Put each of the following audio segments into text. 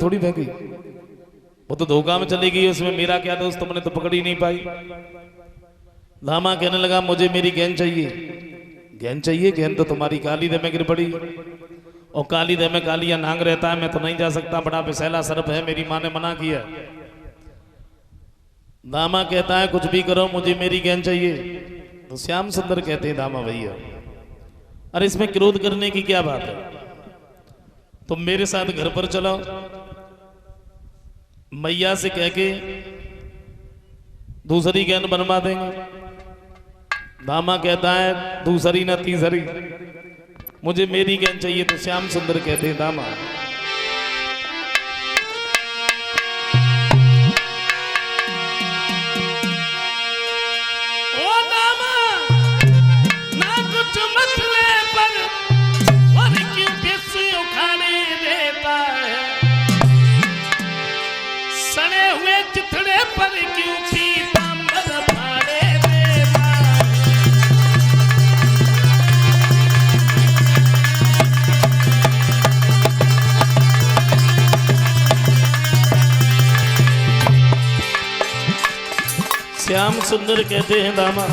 थोड़ी फेंकी, वो तो धोखा में चली गई, उसमें मेरा क्या दोस्त, तुमने तो पकड़ ही नहीं पाई। दामा कहने लगा मुझे मेरी गेंद चाहिए। गेंद चाहिए? गेंद तो तुम्हारी काली दे में गिर पड़ी, और काली दे में कालिया नांग रहता है, मैं तो नहीं जा सकता, बड़ा विषैला सर्प है, मेरी माँ ने मना किया। दामा कहता है कुछ भी करो मुझे मेरी गेंद चाहिए। तो श्याम सुंदर कहते हैं दामा भैया अरे इसमें क्रोध करने की क्या बात है, तुम मेरे साथ घर पर चलो, मैया से कह के दूसरी गेंद बनवा देंगे। दामा कहता है दूसरी ना तीसरी, मुझे मेरी गेंद चाहिए। तो श्याम सुंदर कहते हैं दामा ओ दामा ना कुछ मसले पर और क्यों किसी उखाड़े देता है, सड़े हुए चिथड़े पर क्यों पीतांबर फाड़े देता है। श्याम सुंदर कहते हैं दामा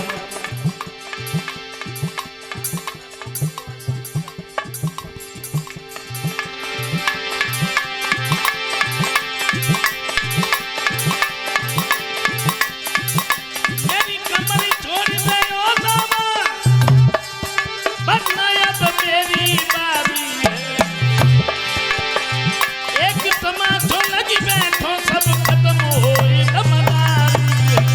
मेरी कमर छोड़ दे ओ दामा, वरना अब मेरी बारी है, एक तमाचो लगी बैठो सब खत्म हो दमदारी है।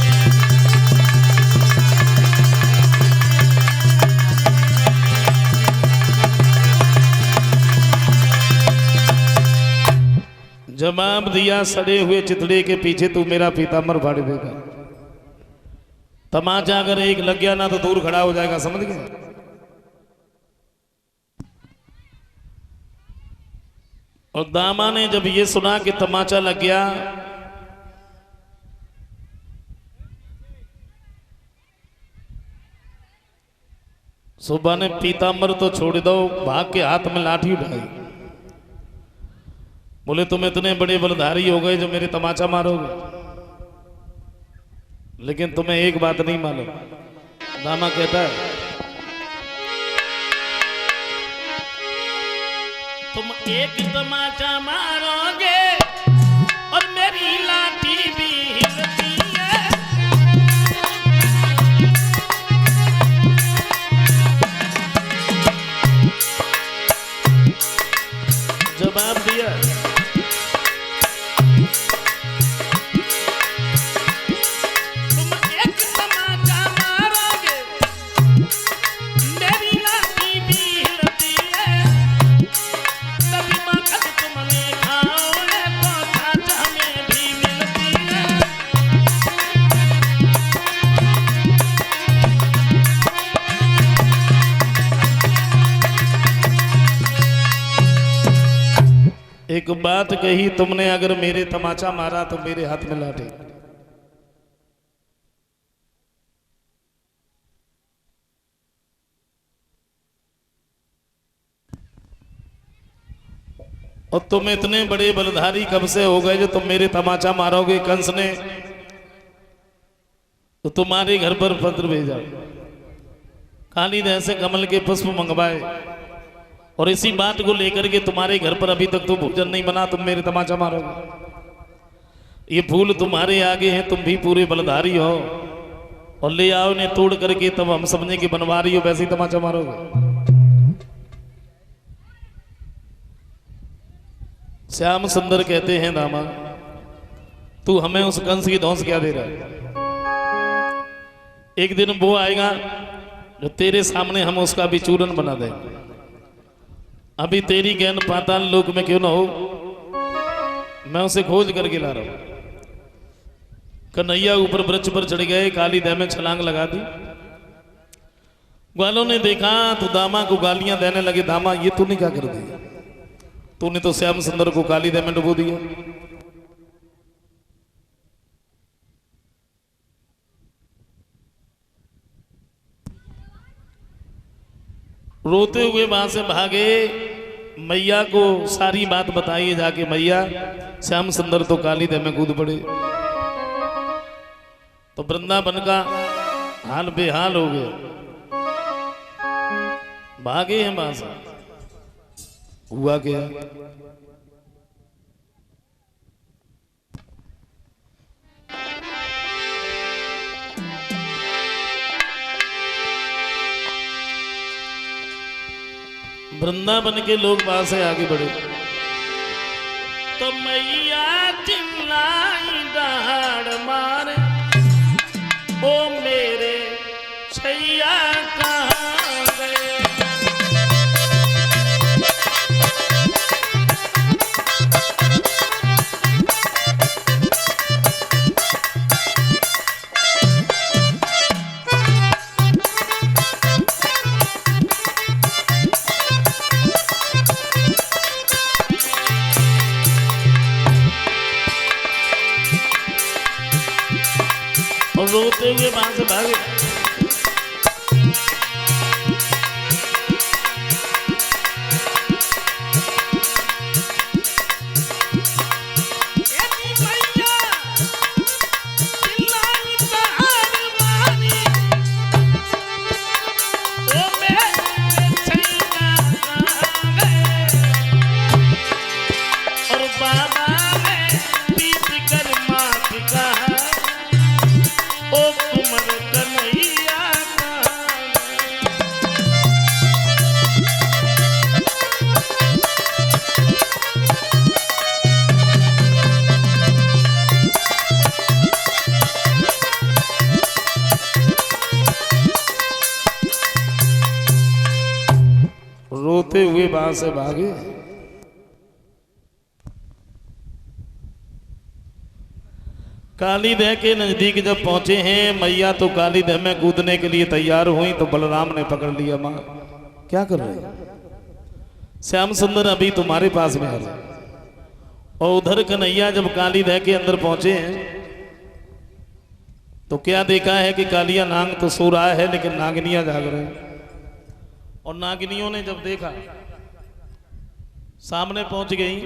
जवाब दिया सड़े हुए चितड़े के पीछे तू मेरा पीतांबर फाड़ देगा। तमाचा अगर एक लग गया ना तो दूर खड़ा हो जाएगा, समझ गए। और दामा ने जब ये सुना कि तमाचा लग गया, सुबह ने पीतांबर तो छोड़ दो, भाग के हाथ में लाठी उठाई, बोले तुम इतने बड़े बलधारी हो गए जो मेरे तमाचा मारोगे, लेकिन तुम्हें एक बात नहीं मालूम। दामा कहता है तुम एक तमाचा मारोगे और मेरी लाठी भी हिलती है। जवाब दिया एक बात कही तुमने, अगर मेरे तमाचा मारा तो मेरे हाथ में लाठी। और तुम इतने बड़े बलधारी कब से हो गए जो तुम मेरे तमाचा मारोगे। कंस ने तो तुम्हारे घर पर पत्र भेजा, कालीदह से कमल के पुष्प मंगवाए, और इसी बात को लेकर के तुम्हारे घर पर अभी तक तो भोजन नहीं बना, तुम मेरे तमाचा मारोगे। ये फूल तुम्हारे आगे हैं, तुम भी पूरे बलधारी हो, और ले आओ इन्हें तोड़ करके, तब हम समझे कि बनवारी हो, वैसे ही तमाचा मारोगे। श्याम सुंदर कहते हैं दामा तू हमें उस कंस की धौंस क्या दे रहा है। एक दिन वो आएगा जो तेरे सामने हम उसका भी चूरन बना देंगे। अभी तेरी गेंद पाताल लोक में क्यों ना हो, मैं उसे खोज करके ला रहा हूं। कन्हैया ऊपर वृक्ष पर चढ़ गए, कालीदह में छलांग लगा दी। ग्वालों ने देखा तो दामा को गालियां देने लगे, दामा ये तूने क्या कर दिया, तूने तो श्याम सुंदर को कालीदह में डुबो दिया। रोते हुए वहां से भागे मैया को सारी बात बताइए जाके, मैया श्याम सुंदर तो काली दह में कूद पड़े। तो वृंदावन का हाल बेहाल हो गया, भागे हैं वहां से। हुआ क्या? वृंदावन के लोग वहां से आगे बढ़े तो मैया चिल्लाई दहाड़ मारे, ओ मेरे छैया कहाँ गए। और रोते हुए वहां से भागे। रोते हुए वहां से भागे। कालीदह के नजदीक जब पहुंचे हैं, मैया तो कालीदह में कूदने के लिए तैयार हुई तो बलराम ने पकड़ लिया। मां क्या कर रहे? श्याम सुंदर अभी तुम्हारे पास में है। और उधर कन्हैया जब कालीदह के अंदर पहुंचे हैं तो क्या देखा है कि कालिया नाग तो सो रहा है लेकिन नागिनियां जाग रहे हैं। और नागिनियों ने जब देखा, सामने पहुंच गई,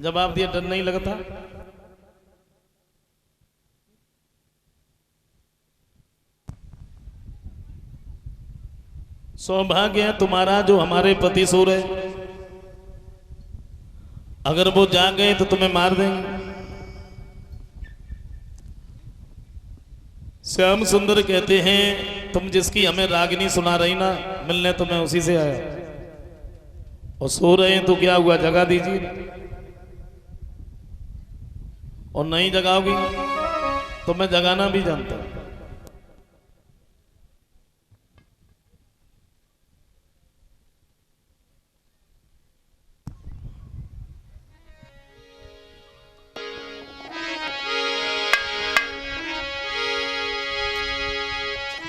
जवाब दिया डर नहीं लगता। सौभाग्य है तुम्हारा जो हमारे पति सो रहे, अगर वो जाग गए तो तुम्हें मार देंगे। श्याम सुंदर कहते हैं तुम जिसकी हमें रागिनी सुना रही ना, मिलने तो मैं उसी से आया। और सो रहे हैं तो क्या हुआ, जगा दीजिए। और नहीं जगाओगी तो मैं जगाना भी जानता हूं।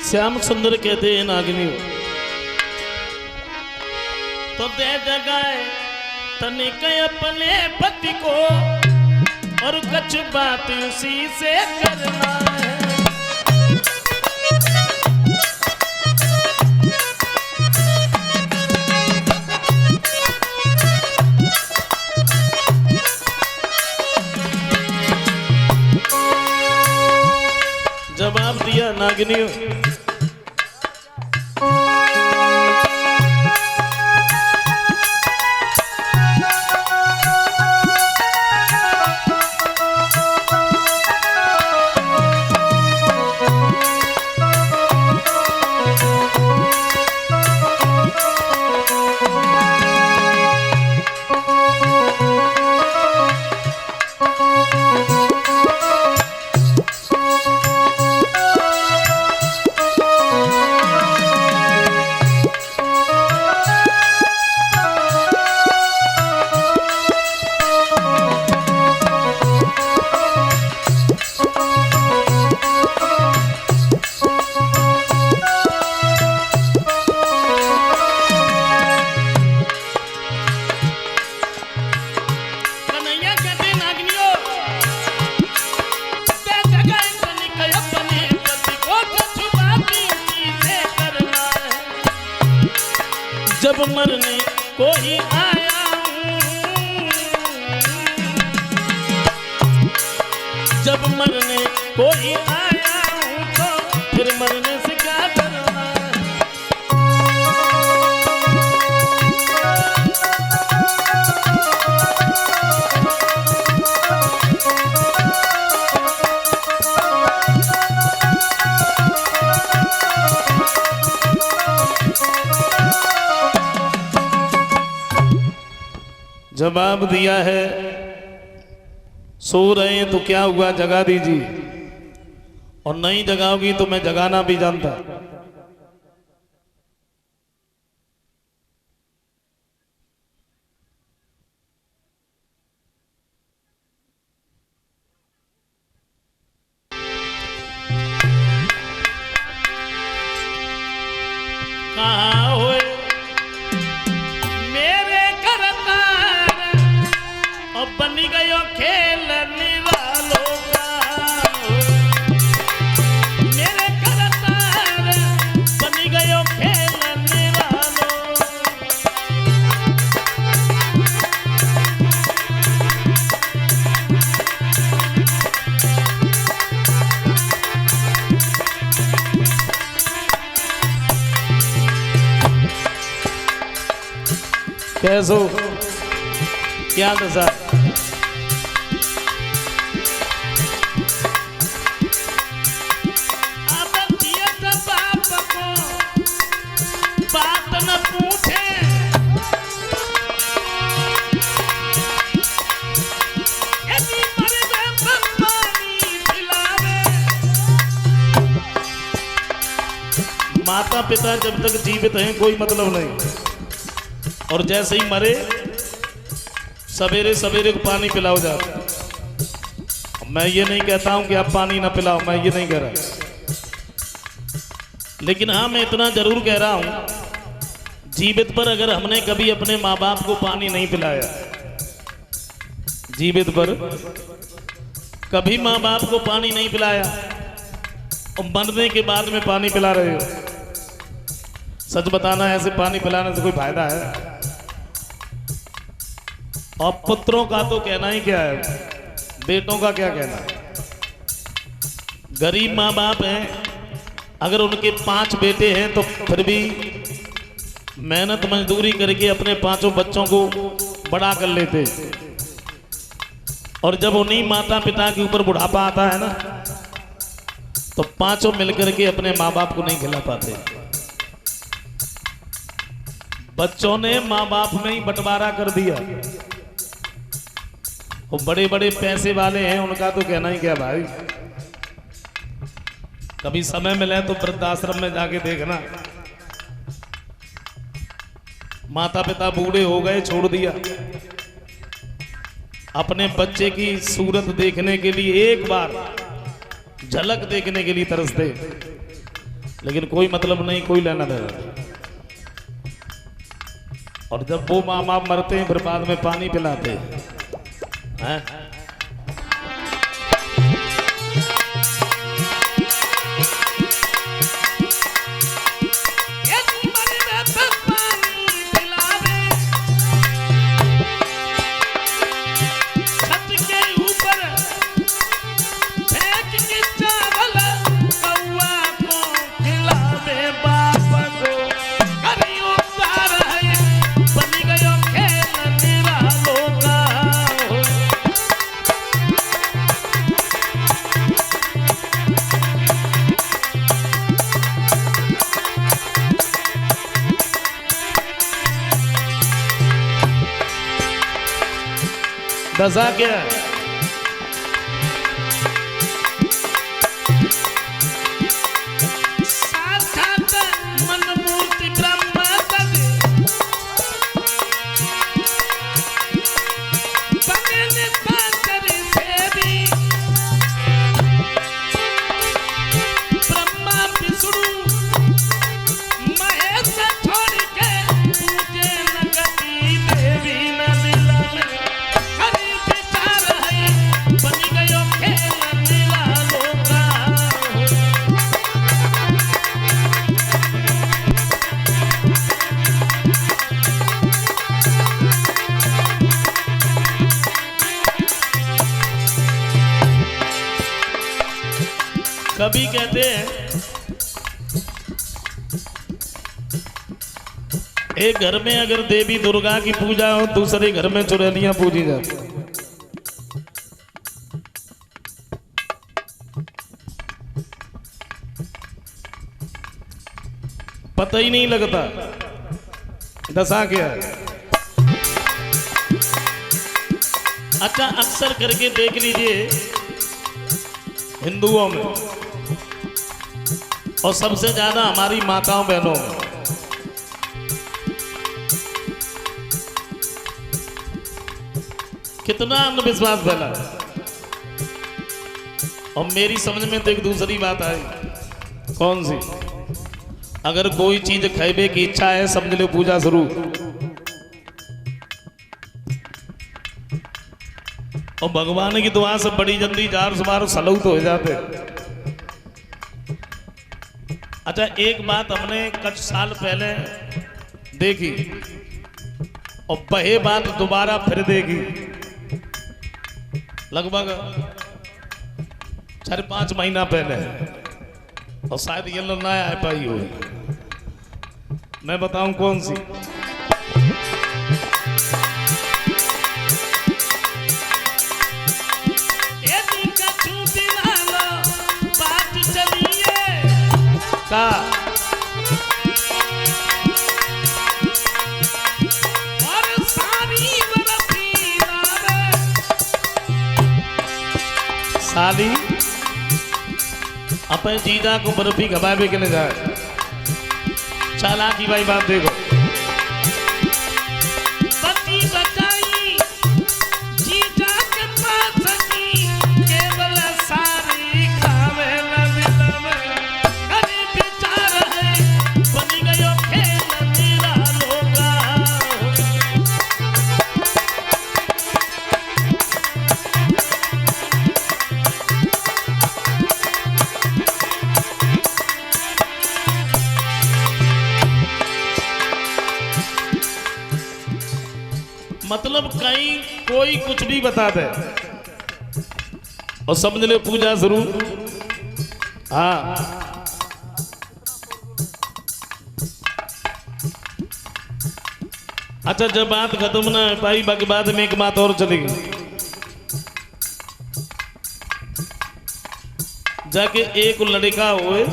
श्याम सुंदर कहते हैं नागिनी तो दे जगाए तनिक अपने पति को, और कुछ बात उसी से करना है। जवाब दिया नागिनी, जब मरने कोई आया मरने कोई आया हूं तो फिर मरने से क्या डरना। जवाब दिया है सो रहे हैं तो क्या हुआ, जगा दीजिए, और नहीं जगाओगी तो मैं जगाना भी जानता। कहाँ होए मेरे करतार, और बनी गयो खेल निरालों का। मेरे करतार बनी गयो खेल निरालों। कैसो क्या दशा, अब जियत बाप को बात न पूछे, यदि मर गए तो पानी पिलावे। माता पिता जब तक जीवित हैं कोई मतलब नहीं, और जैसे ही मरे सवेरे सवेरे को पानी पिलाओ जाता। मैं ये नहीं कहता हूं कि आप पानी ना पिलाओ, मैं ये नहीं कह रहा, लेकिन हाँ मैं इतना जरूर कह रहा हूं, जीवित पर अगर हमने कभी अपने माँ बाप को पानी नहीं पिलाया, जीवित पर कभी माँ बाप को पानी नहीं पिलाया और मरने के बाद में पानी पिला रहे हो, सच बताना ऐसे पानी पिलाने से कोई फायदा है? और पुत्रों का तो कहना ही क्या है, बेटों का क्या कहना। गरीब माँ बाप हैं, अगर उनके 5 बेटे हैं तो फिर भी मेहनत मजदूरी करके अपने 5 बच्चों को बड़ा कर लेते, और जब उन्हीं माता पिता के ऊपर बुढ़ापा आता है ना तो 5 मिलकर के अपने माँ बाप को नहीं खिला पाते। बच्चों ने माँ बाप में ही बंटवारा कर दिया। वो बड़े बड़े पैसे वाले हैं, उनका तो कहना ही क्या भाई। कभी समय मिले तो वृद्धाश्रम में जाके देखना, माता पिता बूढ़े हो गए, छोड़ दिया, अपने बच्चे की सूरत देखने के लिए एक बार झलक देखने के लिए तरसते, लेकिन कोई मतलब नहीं, कोई लेना देना। और जब वो माँ बाप मरते हैं फिर बाद में पानी पिलाते हैं। दशा क्या है? साक्षात मन मूर्ति ब्रह्म तद बने निपाकर से भी ब्रह्मा विष्णु महेश छोड़ के पूजे न गति देवी न दिला में हरि विचार कभी कहते हैं एक घर में अगर देवी दुर्गा की पूजा हो, दूसरे घर में चुड़ैलियां पूजी जाती। पता ही नहीं लगता दशा क्या है। अच्छा, अक्सर करके देख लीजिए हिंदुओं में और सबसे ज्यादा हमारी माताओं बहनों में कितना अंधविश्वास फैला है। और मेरी समझ में तो एक दूसरी बात आई। कौन सी? अगर कोई चीज खाइबे की इच्छा है, समझ लो पूजा शुरू। और भगवान की दुआ से बड़ी जल्दी जार सुमार सलऊ तो हो जाते। अच्छा, एक बात हमने कुछ साल पहले देखी और वही बात दोबारा फिर देखी, लगभग 4-5 महीना पहले, और शायद ये ना आ पाई हो। मैं बताऊं कौन सी? का साली अपने जीजा को बर्फी खवाए के लिए जाए। चालाकी भाई बात देखो। मतलब कहीं कोई कुछ भी बता दे और समझ ले पूजा जरूर। हाँ, अच्छा, जब बात खत्म ना पाई, बाकी बाद में एक बात और चलेगी। जाके एक लड़का हुए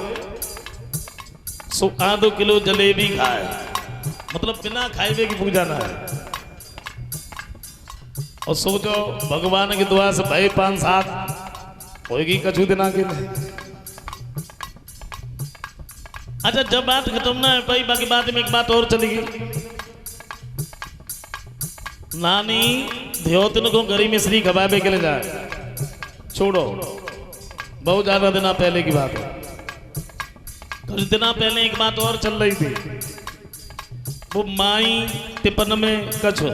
1.5 किलो जलेबी खाए, मतलब बिना खाए की पूजा ना है। और सोचो भगवान की दुआ से भाई 5-7 होगी कछु दिना के लिए। अच्छा, जब बात खत्म ना है भाई, बाकी बात में एक बात और चलेगी। नानी ध्योतन को गरी मिश्री खवाबे के लिए जाए। छोड़ो, बहुत ज्यादा दिना पहले की बात है। कुछ दिना पहले एक बात और चल रही थी, वो माई टिपन में कछु।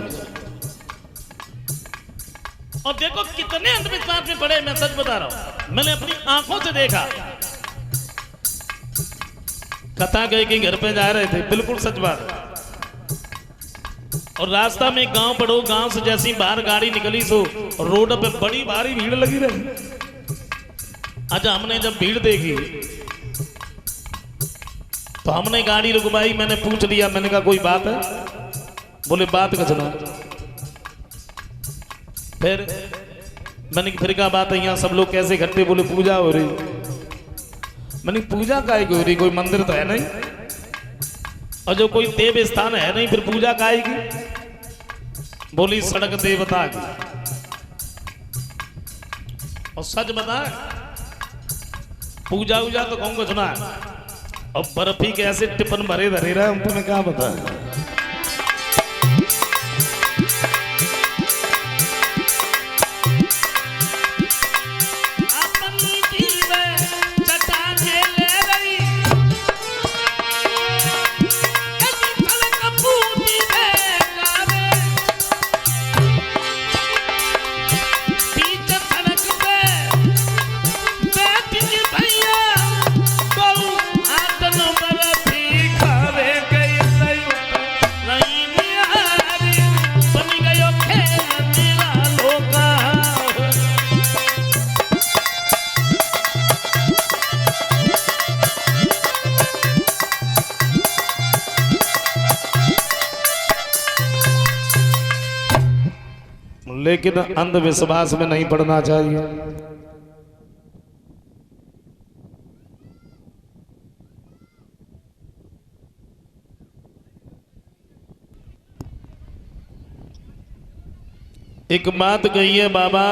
और देखो कितने अंधविश्वास में पड़े। मैं सच बता रहा हूं, मैंने अपनी आंखों से देखा। कथा गए कि घर पे जा रहे थे, बिल्कुल सच बात। और रास्ता में गांव पड़ो, गांव से जैसी बाहर गाड़ी निकली सो रोड पे बड़ी भारी भीड़ लगी रही। अच्छा, हमने जब भीड़ देखी तो हमने गाड़ी रुकवाई। मैंने पूछ लिया, मैंने कहा कोई बात है? बोले बात का सुना। फिर मैंने फिर क्या बात है, यहाँ सब लोग कैसे इकट्ठे? बोले पूजा हो रही। मैंने पूजा काहे की हो रही? कोई मंदिर तो है नहीं, और जो कोई देव स्थान है नहीं, फिर पूजा काहे की? बोली सड़क देवता की। और सच बता, पूजा उजा तो कहूंगा सुना है, और बर्फी के ऐसे टिफिन भरे धरे रहे, हम तुम्हें क्या बता। लेकिन अंधविश्वास में नहीं पड़ना चाहिए। एक बात कही है बाबा,